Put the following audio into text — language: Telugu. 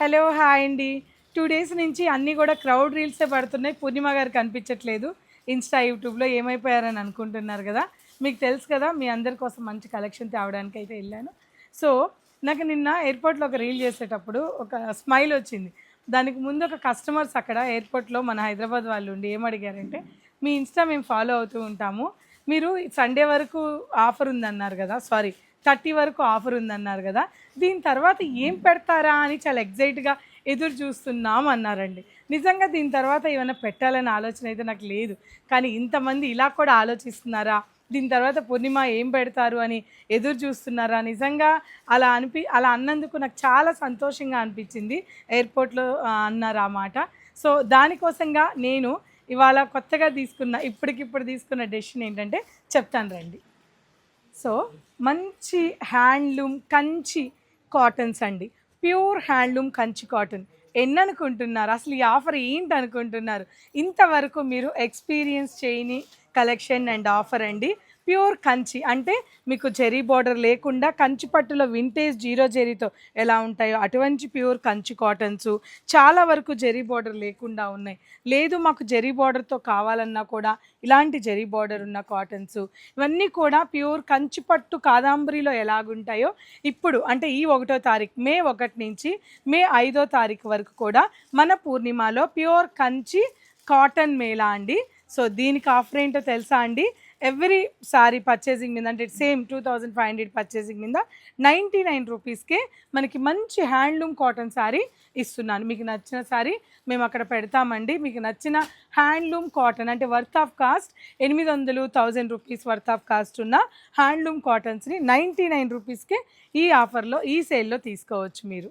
హలో హాయ్ అండి. 2 డేస్ నుంచి అన్నీ కూడా క్రౌడ్ రీల్సే పడుతున్నాయి. పూర్ణిమ గారు కనిపించట్లేదు. ఇన్‌స్టా, యూట్యూబ్‌లో ఏమైపోయారని అనుకుంటున్నారు గదా! మీకు తెలుసు కదా! మీ అందరి కోసం మంచి కలెక్షన్ తేవడానికైతే ఎళ్ళాను. సో, నాకు నిన్న ఎయిర్‌పోర్ట్‌లో ఒక రీల్ చేసేటప్పుడు ఒక స్మైల్ వచ్చింది. దానికి ముందు ఒక కస్టమర్స్ అక్కడ ఎయిర్‌పోర్ట్‌లో మన హైదరాబాద్ వాళ్ళు ఉండి ఏమడిగారంటే, "మీ ఇన్‌స్టా మేము ఫాలో అవుతూ ఉంటాము. మీరు సండే వరకు ఆఫర్ ఉందన్నారు గదా! సారీ 30 వరకు ఆఫర్ ఉందన్నారు గదా! దీని తర్వాత ఏం పెడతారా అని చాలా ఎక్సైట్‌గా ఎదురు చూస్తున్నాం అన్నారండి. నిజంగా దీని తర్వాత ఏమైనా పెట్టాలనే ఆలోచన అయితే నాకు లేదు. కానీ ఇంతమంది ఇలా కూడా ఆలోచిస్తున్నారా? దీని తర్వాత పూర్ణిమ ఏం పెడతారు అని ఎదురు చూస్తున్నారా? నిజంగా అలా అన్నందుకు నాకు చాలా సంతోషంగా అనిపించింది. ఎయిర్‌పోర్ట్‌లో అన్నారు ఆ మాట. సో, దానికోసంగా నేను ఇవాళ కొత్తగా ఇప్పటికిప్పుడు తీసుకున్న డెసిషన్ ఏంటంటే చెప్తాను రండి. సో, మంచి హ్యాండ్లూమ్ కంచి కాటన్స్ అండి. Pure handloom Kanchi cotton. ఎన్ననుకుంటున్నారు? అసలు ఈ ఆఫర్ ఏంటనుకుంటున్నారు? ఇంతవరకు మీరు ఎక్స్‌పీరియన్స్ చేయని కలెక్షన్ అండ్ ఆఫర్ అండి. ప్యూర్ కంచి అంటే మీకు జరీ బోర్డర్ లేకుండా కంచి పట్టులో వింటేజ్ జీరో జరీతో ఎలా ఉంటాయో అటువంటి ప్యూర్ కంచి కాటన్సు చాలా వరకు జరీ బోర్డర్ లేకుండా ఉన్నాయి. లేదు మాకు జరీ బోర్డర్‌తో కావాలన్నా కూడా ఇలాంటి జరీ బోర్డర్ ఉన్న కాటన్సు ఇవన్నీ కూడా ప్యూర్ కంచి పట్టు కాదాంబరిలో ఎలాగుంటాయో ఇప్పుడు అంటే ఈ 1వ తారీఖు మే 1 నుంచి మే 5వ తారీఖు వరకు కూడా మన పూర్ణిమలో ప్యూర్ కంచి కాటన్ మేళా అండి. సో, దీనికి ఆఫర్ ఏంటో తెలుసా అండి? ఎవ్రీ సారీ పర్చేసింగ్ మీద అంటే సేమ్ 2500 పర్చేసింగ్ మీద 99 రూపీస్‌కే మనకి మంచి హ్యాండ్లూమ్ కాటన్ సారీ ఇస్తున్నాను. మీకు నచ్చిన సారీ మేము అక్కడ పెడతామండి. మీకు నచ్చిన హ్యాండ్లూమ్ కాటన్ అంటే worth of cost 800, 1000 rupees worth of cost ఉన్న హ్యాండ్లూమ్ కాటన్స్‌ని 99 రూపీస్‌కే ఈ ఆఫర్‌లో ఈ సేల్‌లో తీసుకోవచ్చు మీరు.